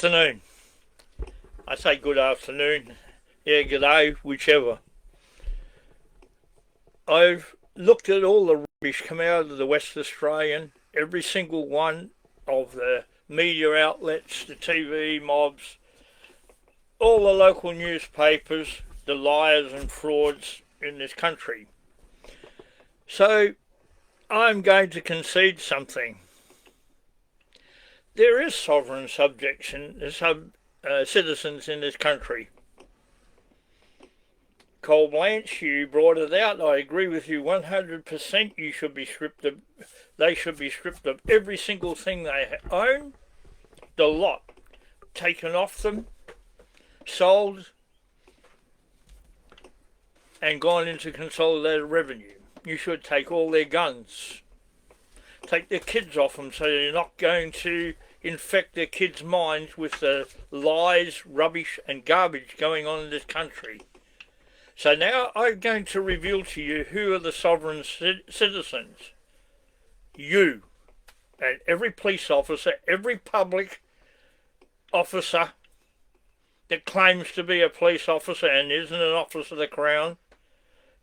afternoon. I say good afternoon. Yeah, good day, whichever. I've looked at all the rubbish come out of the West Australian, every single one of the media outlets, the TV mobs, all the local newspapers, the liars and frauds in this country. So I'm going to concede something. There is sovereign subjection, citizens in this country. Cole Blanche, you brought it out. I agree with you 100%. You should be stripped of. They should be stripped of every single thing they own, the lot, taken off them, sold, and gone into consolidated revenue. You should take all their guns, take their kids off them, so you're not going to infect their kids' minds with the lies, rubbish, and garbage going on in this country. So now I'm going to reveal to you who are the sovereign citizens. You and every police officer, every public officer that claims to be a police officer and isn't an officer of the Crown,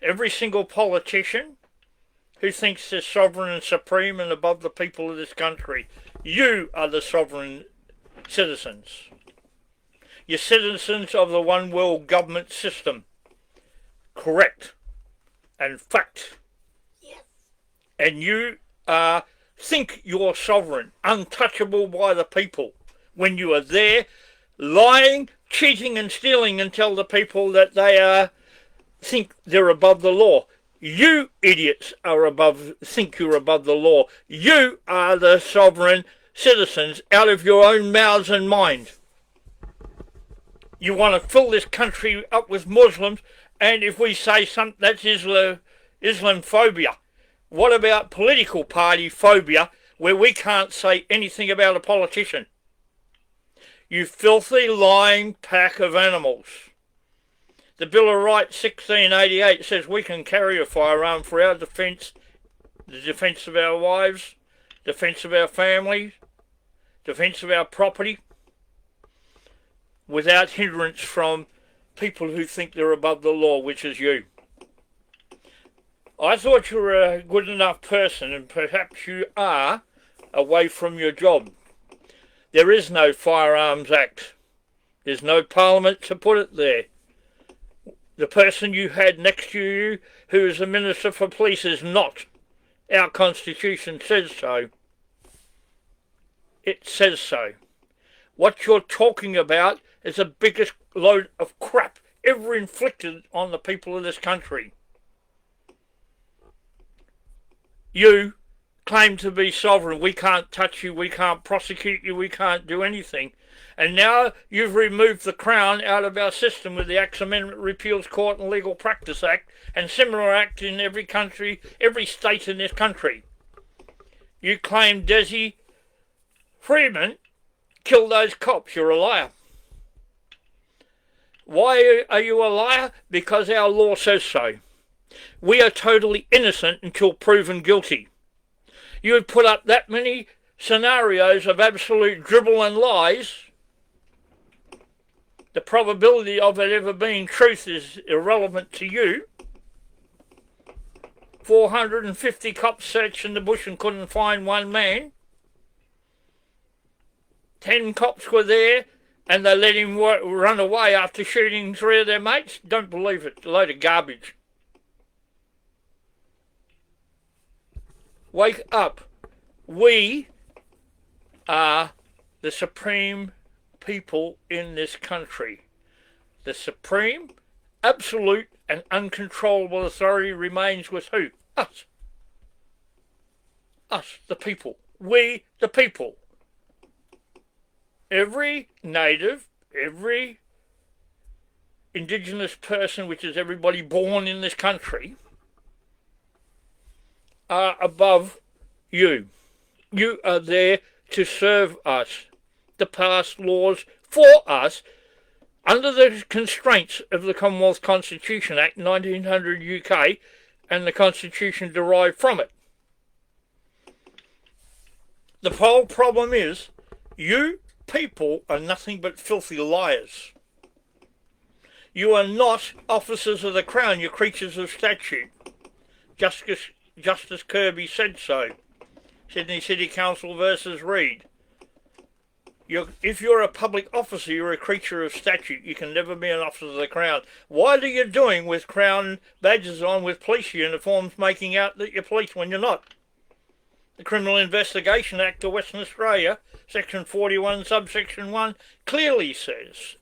every single politician who thinks they're sovereign and supreme and above the people of this country. You are the sovereign citizens. You're citizens of the one world government system. Correct and fact. Yes. And you think you're sovereign, untouchable by the people, when you are there lying, cheating and stealing and tell the people that they think they're above the law. You idiots think you're above the law. You are the sovereign citizens out of your own mouths and mind. You want to fill this country up with Muslims. And if we say something, that's Islamophobia. What about political party phobia, where we can't say anything about a politician? You filthy, lying pack of animals. The Bill of Rights 1688 says we can carry a firearm for our defence, the defence of our wives, defence of our families, defence of our property, without hindrance from people who think they're above the law, which is you. I thought you were a good enough person, and perhaps you are, away from your job. There is no Firearms Act. There's no Parliament to put it there. The person you had next to you, who is the Minister for Police, is not. Our Constitution says so. It says so. What you're talking about is the biggest load of crap ever inflicted on the people of this country. You claim to be sovereign. We can't touch you, we can't prosecute you, we can't do anything. And now you've removed the Crown out of our system with the Acts Amendment Repeals Court and Legal Practice Act, and similar acts in every country, every state in this country. You claim Desi Freeman killed those cops. You're a liar. Why are you a liar? Because our law says so. We are totally innocent until proven guilty. You would put up that many scenarios of absolute dribble and lies. The probability of it ever being truth is irrelevant to you. 450 cops searched in the bush and couldn't find one man. 10 cops were there and they let him run away after shooting 3 of their mates. Don't believe it. A load of garbage. Wake up. We are the supreme people in this country. The supreme, absolute and uncontrollable authority remains with who? Us. Us, the people. We, the people. Every native, every indigenous person, which is everybody born in this country, are above you. You are there to serve us, to pass laws for us, under the constraints of the Commonwealth Constitution Act 1900 UK and the Constitution derived from it. The whole problem is you people are nothing but filthy liars. You are not officers of the Crown, you're creatures of statute. Justice Kirby said so. Sydney City Council versus Reid. If you're a public officer, you're a creature of statute. You can never be an officer of the Crown. What are you doing with Crown badges on with police uniforms making out that you're police when you're not? The Criminal Investigation Act of Western Australia, Section 41, subsection 1, clearly says,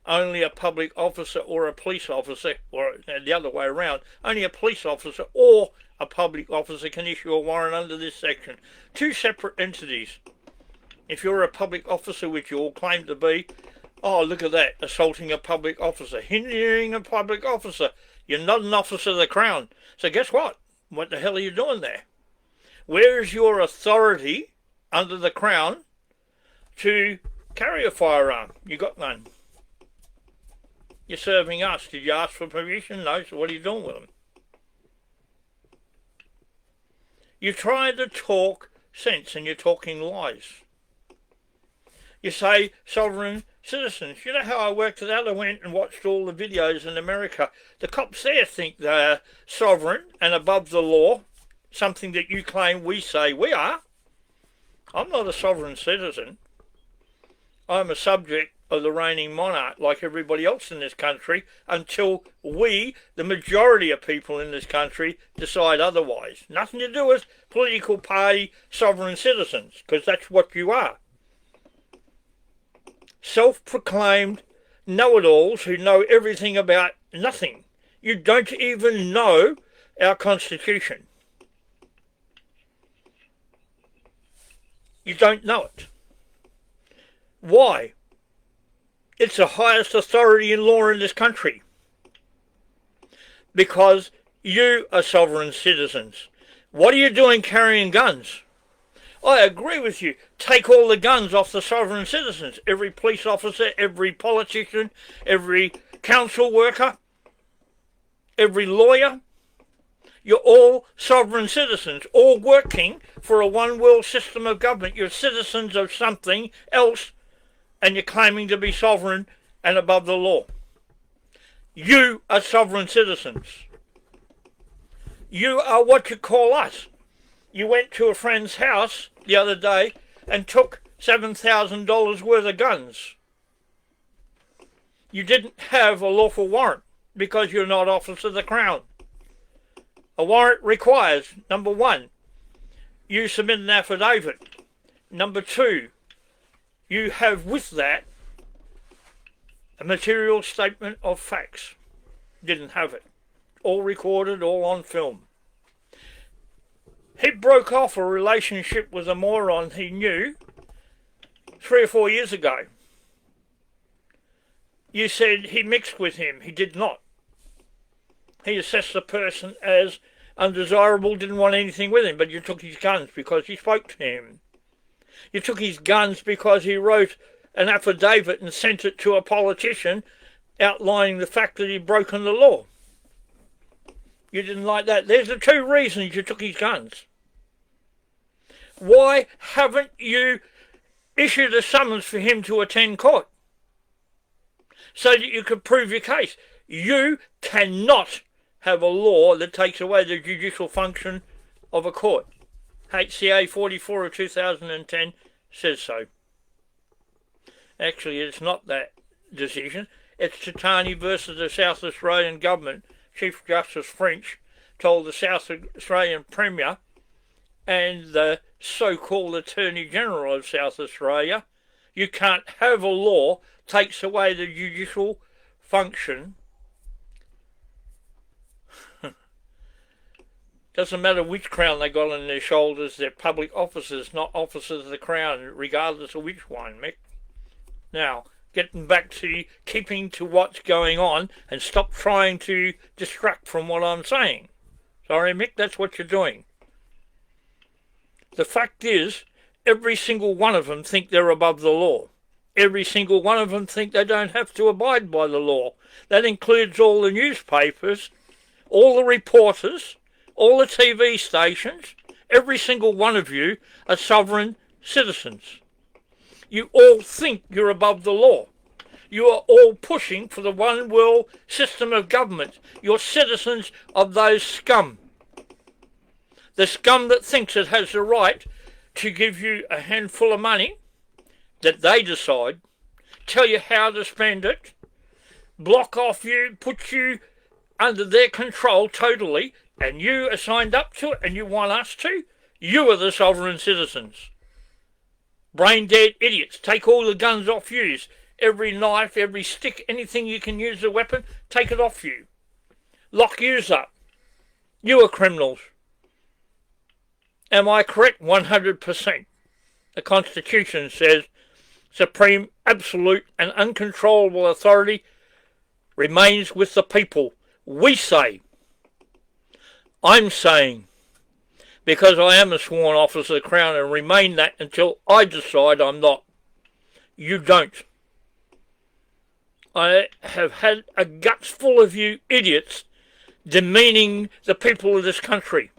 only a public officer or a police officer, or the other way around, only a police officer or a public officer can issue a warrant under this section. Two separate entities. If you're a public officer, which you all claim to be, oh, look at that, assaulting a public officer, hindering a public officer. You're not an officer of the Crown. So guess what? What the hell are you doing there? Where is your authority under the Crown to carry a firearm? You got none. You're serving us. Did you ask for permission? No, so what are you doing with them? You try to talk sense and you're talking lies. You say sovereign citizens. You know how I worked it out? I went and watched all the videos in America. The cops there think they're sovereign and above the law, something that you claim we say we are. I'm not a sovereign citizen. I'm a subject of the reigning monarch like everybody else in this country until we, the majority of people in this country, decide otherwise. Nothing to do with political party sovereign citizens, because that's what you are. Self-proclaimed know-it-alls who know everything about nothing. You don't even know our Constitution. You don't know it. Why? It's the highest authority in law in this country. Because you are sovereign citizens. What are you doing carrying guns? I agree with you. Take all the guns off the sovereign citizens. Every police officer, every politician, every council worker, every lawyer. You're all sovereign citizens, all working for a one-world system of government. You're citizens of something else, and you're claiming to be sovereign and above the law. You are sovereign citizens. You are what you call us. You went to a friend's house the other day and took $7,000 worth of guns. You didn't have a lawful warrant because you're not officer of the Crown. A warrant requires, number one, you submit an affidavit. Number two, you have with that a material statement of facts. Didn't have it. All recorded, all on film. He broke off a relationship with a moron he knew 3 or 4 years ago. You said he mixed with him. He did not. He assessed the person as undesirable, didn't want anything with him, but you took his guns because you spoke to him. You took his guns because he wrote an affidavit and sent it to a politician outlining the fact that he'd broken the law. You didn't like that. There's the two reasons you took his guns. Why haven't you issued a summons for him to attend court so that you could prove your case? You cannot have a law that takes away the judicial function of a court. HCA 44 of 2010 says so. Actually, it's not that decision. It's Titani versus the South Australian Government. Chief Justice French told the South Australian Premier and the so-called Attorney General of South Australia, you can't have a law takes away the judicial function. Doesn't matter which crown they got on their shoulders, they're public officers, not officers of the Crown, regardless of which one, Mick. Now, getting back to keeping to what's going on and stop trying to distract from what I'm saying. Sorry, Mick, that's what you're doing. The fact is, every single one of them think they're above the law. Every single one of them think they don't have to abide by the law. That includes all the newspapers, all the reporters, all the TV stations, every single one of you are sovereign citizens. You all think you're above the law. You are all pushing for the one world system of government. You're citizens of those scum. The scum that thinks it has the right to give you a handful of money that they decide, tell you how to spend it, block off you, put you under their control totally, and you are signed up to it and you want us to. You are the sovereign citizens. Brain dead idiots. Take all the guns off you. Every knife, every stick, anything you can use as a weapon, take it off you. Lock yous up. You are criminals. Am I correct? 100%. The Constitution says supreme, absolute and uncontrollable authority remains with the people. We say, I'm saying, because I am a sworn officer of the Crown and remain that until I decide I'm not. You don't. I have had a guts full of you idiots demeaning the people of this country.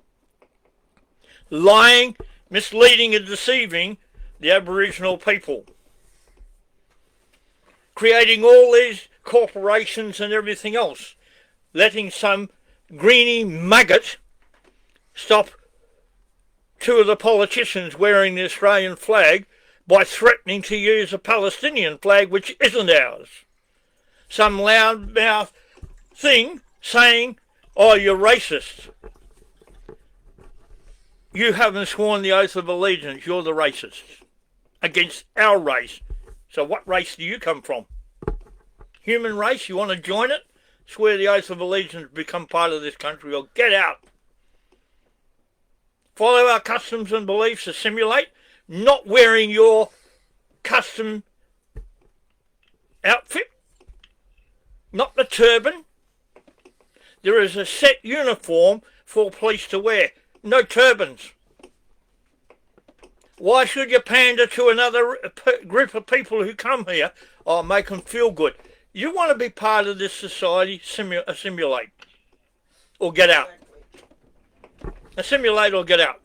Lying, misleading and deceiving the Aboriginal people. Creating all these corporations and everything else. Letting some greeny maggot stop two of the politicians wearing the Australian flag by threatening to use a Palestinian flag which isn't ours. Some loudmouth thing saying, oh, you're racist. You haven't sworn the oath of allegiance, you're the racist. Against our race. So what race do you come from? Human race, you want to join it? Swear the oath of allegiance, become part of this country, or get out. Follow our customs and beliefs, assimilate, not wearing your custom outfit, not the turban. There is a set uniform for police to wear, no turbans. Why should you pander to another group of people who come here? Oh, make them feel good. You want to be part of this society, assimilate. Or get out. Assimilate or get out.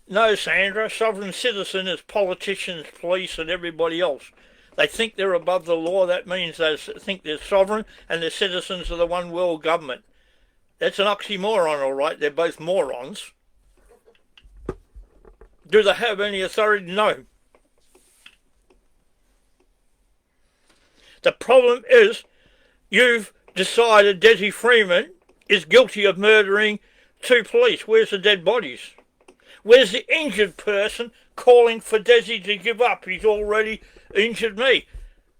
No, Sandra, sovereign citizen is politicians, police and everybody else. They think they're above the law. That means they think they're sovereign and they're citizens of the one world government. That's an oxymoron, all right. They're both morons. Do they have any authority? No. The problem is you've decided Desi Freeman is guilty of murdering 2 police. Where's the dead bodies? Where's the injured person calling for Desi to give up? He's already injured me.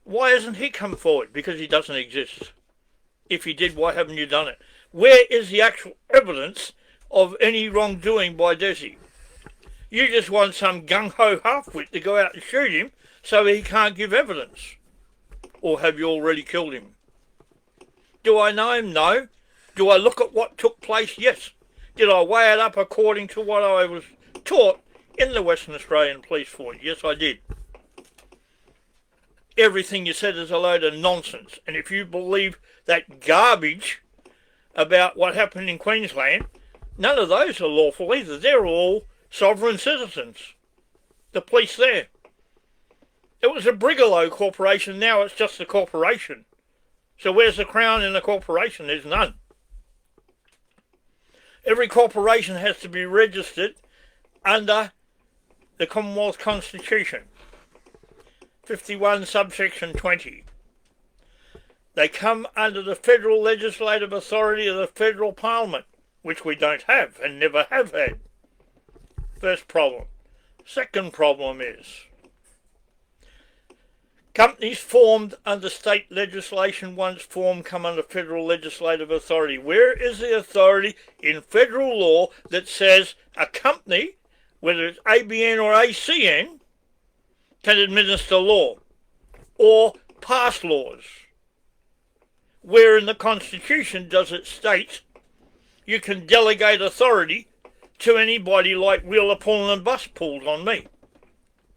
Why hasn't he come forward? Because he doesn't exist. If he did, why haven't you done it? Where is the actual evidence of any wrongdoing by Desi? You just want some gung-ho half-wit to go out and shoot him so he can't give evidence. Or have you already killed him? Do I know him? No. Do I look at what took place? Yes. Did I weigh it up according to what I was taught in the Western Australian Police Force? Yes, I did. Everything you said is a load of nonsense. And if you believe that garbage about what happened in Queensland, none of those are lawful either. They're all sovereign citizens. The police there. It was a brigalow corporation, now it's just a corporation. So where's the Crown in the corporation? There's none. Every corporation has to be registered under the Commonwealth Constitution. 51 subsection 20. They come under the federal legislative authority of the federal parliament, which we don't have and never have had. First problem. Second problem is companies formed under state legislation once formed come under federal legislative authority. Where is the authority in federal law that says a company, whether it's ABN or ACN, can administer law or pass laws? Where in the Constitution does it state you can delegate authority to anybody like wheeler pulling and bus pulled on me?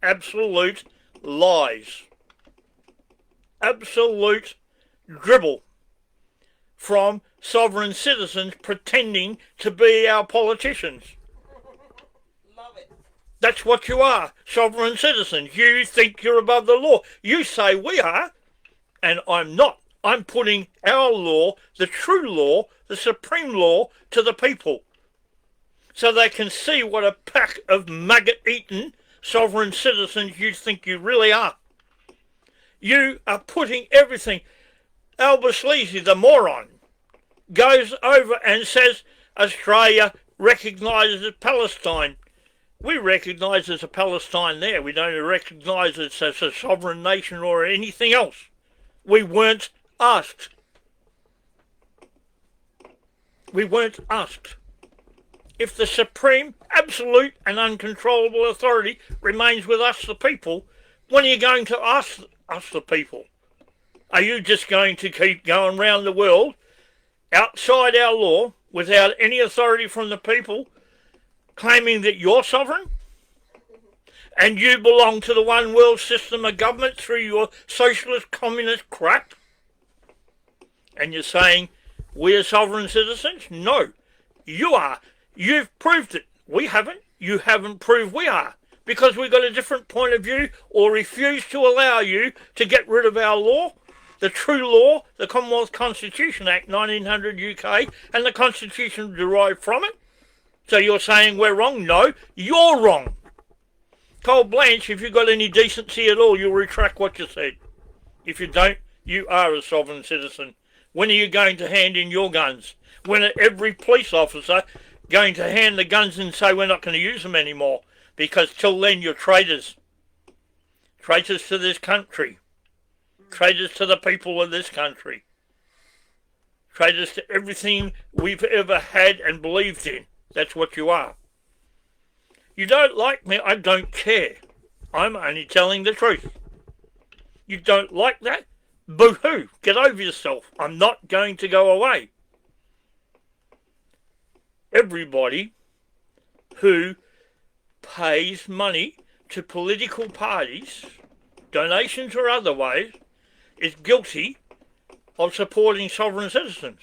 Absolute lies. Absolute dribble. from sovereign citizens pretending to be our politicians. Love it. That's what you are, sovereign citizens. You think you're above the law. You say we are, and I'm not. I'm putting our law, the true law, the supreme law, to the people, so they can see what a pack of maggot-eaten sovereign citizens you think you really are. You are putting everything. Albus Leesy, the moron, goes over and says Australia recognises Palestine. We recognise there's a Palestine there. We don't recognise it as a sovereign nation or anything else. We weren't asked. We weren't asked. If the supreme, absolute and uncontrollable authority remains with us, the people, when are you going to ask us, the people? Are you just going to keep going round the world outside our law without any authority from the people, claiming that you're sovereign and you belong to the one world system of government through your socialist communist crap? And you're saying we're sovereign citizens? No, you are. You've proved it. We haven't. You haven't proved we are, because we've got a different point of view or refuse to allow you to get rid of our law, the true law, the Commonwealth Constitution Act 1900 UK, and the Constitution derived from it. So you're saying we're wrong? No, you're wrong. Cole Blanche, if you've got any decency at all, you'll retract what you said. If you don't, you are a sovereign citizen. When are you going to hand in your guns? When are every police officer going to hand the guns and say we're not going to use them anymore? Because till then you're traitors. Traitors to this country. Traitors to the people of this country. Traitors to everything we've ever had and believed in. That's what you are. You don't like me, I don't care. I'm only telling the truth. You don't like that? Boo-hoo, get over yourself. I'm not going to go away. Everybody who pays money to political parties, donations or otherwise, is guilty of supporting sovereign citizens.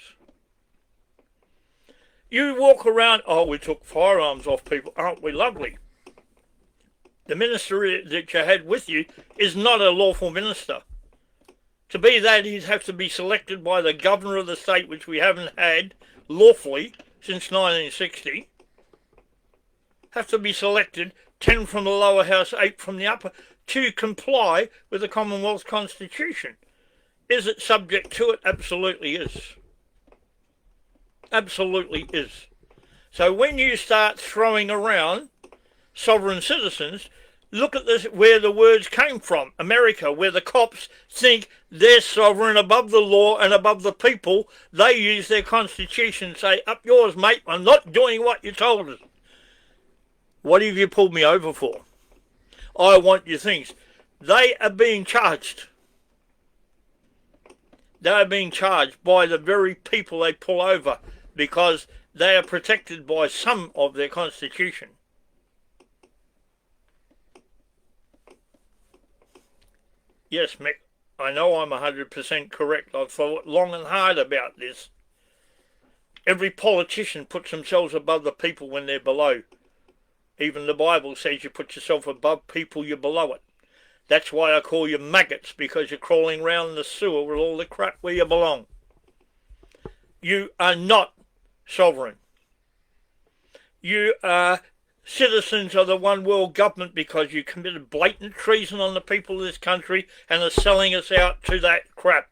You walk around, oh, we took firearms off people, aren't we lovely? The minister that you had with you is not a lawful minister. To be that, he'd have to be selected by the governor of the state, which we haven't had lawfully since 1960. Have to be selected, 10 from the lower house, 8 from the upper, to comply with the Commonwealth Constitution. Is it subject to it? Absolutely is. Absolutely is. So when you start throwing around sovereign citizens, look at this, where the words came from. America, where the cops think they're sovereign above the law and above the people. They use their constitution and say, up yours, mate, I'm not doing what you told us. What have you pulled me over for? I want your things. They are being charged. They are being charged by the very people they pull over, because they are protected by some of their constitution. Yes, Mick, I know I'm 100% correct. I've thought long and hard about this. Every politician puts themselves above the people when they're below. Even the Bible says you put yourself above people, you're below it. That's why I call you maggots, because you're crawling around the sewer with all the crap where you belong. You are not sovereign. You are citizens of the one world government because you committed blatant treason on the people of this country and are selling us out to that crap.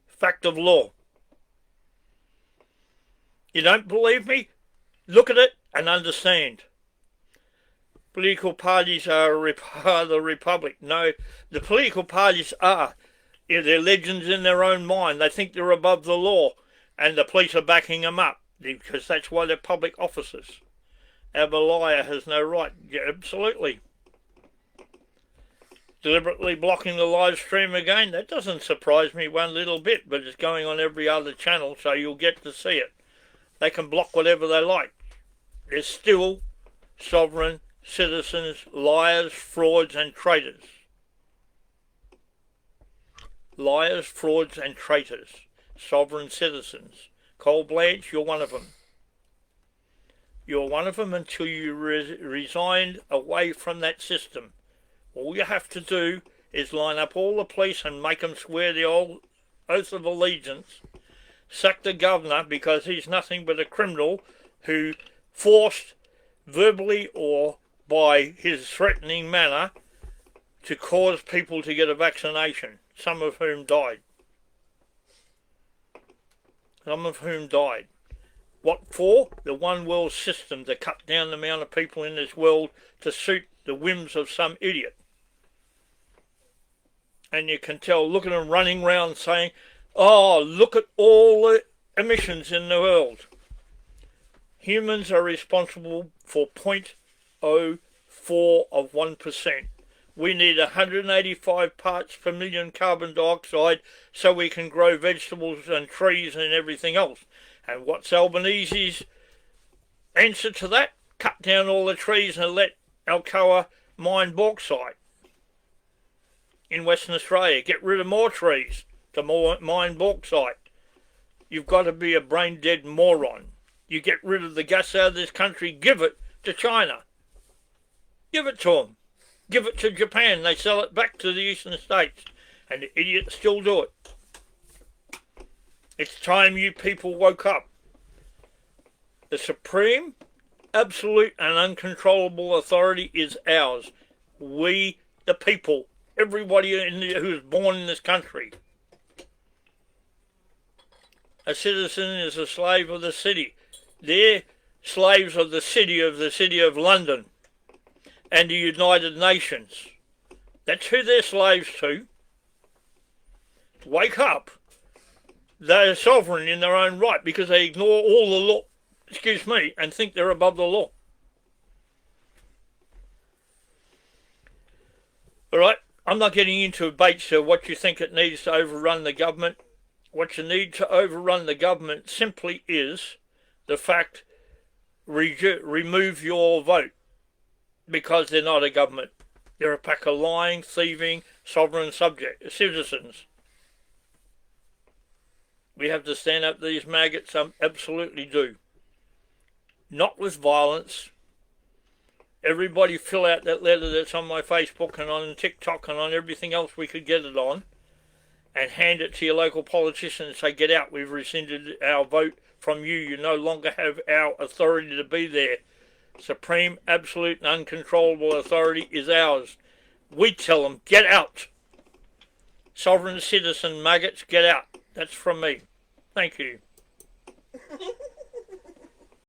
Fact of law. You don't believe me? Look at it and understand. Political parties are the republic. No, the political parties are. They're legends in their own mind. They think they're above the law, and the police are backing them up, because that's why they're public officers. A liar has no right. Yeah, absolutely. Deliberately blocking the live stream again, that doesn't surprise me one little bit, but it's going on every other channel, so you'll get to see it. They can block whatever they like. They're still sovereign citizens, liars, frauds and traitors. Liars, frauds and traitors. sovereign citizens. Cole Blanche, you're one of them. You're one of them until you resigned away from that system. All you have to do is line up all the police and make them swear the old oath of allegiance. Sack the governor because he's nothing but a criminal who forced, verbally or by his threatening manner, to cause people to get a vaccination, some of whom died. What for? The one world system to cut down the amount of people in this world to suit the whims of some idiot. And you can tell, look at them running around saying, oh, look at all the emissions in the world. Humans are responsible for 0.04 of 1%. We need 185 parts per million carbon dioxide so we can grow vegetables and trees and everything else. And what's Albanese's answer to that? Cut down all the trees and let Alcoa mine bauxite in Western Australia. Get rid of more trees to mine bauxite. You've got to be a brain-dead moron. You get rid of the gas out of this country, give it to China. Give it to them. Give it to Japan. They sell it back to the eastern states. And the idiots still do it. It's time you people woke up. The supreme, absolute and uncontrollable authority is ours. We, the people. Everybody who is born in this country. A citizen is a slave of the city. They're slaves of the city of London and the United Nations. That's who they're slaves to. Wake up. They're sovereign in their own right because they ignore all the law, and think they're above the law. All right, I'm not getting into debates of what you think it needs to overrun the government. What you need to overrun the government simply is the fact, remove your vote, because they're not a government. They're a pack of lying, thieving, sovereign citizens. We have to stand up to these maggots, absolutely do. Not with violence. Everybody fill out that letter that's on my Facebook and on TikTok and on everything else we could get it on, and hand it to your local politician and say, get out, we've rescinded our vote from you. You no longer have our authority to be there. Supreme, absolute and uncontrollable authority is ours. We tell them, get out. Sovereign citizen maggots, get out. That's from me. Thank you.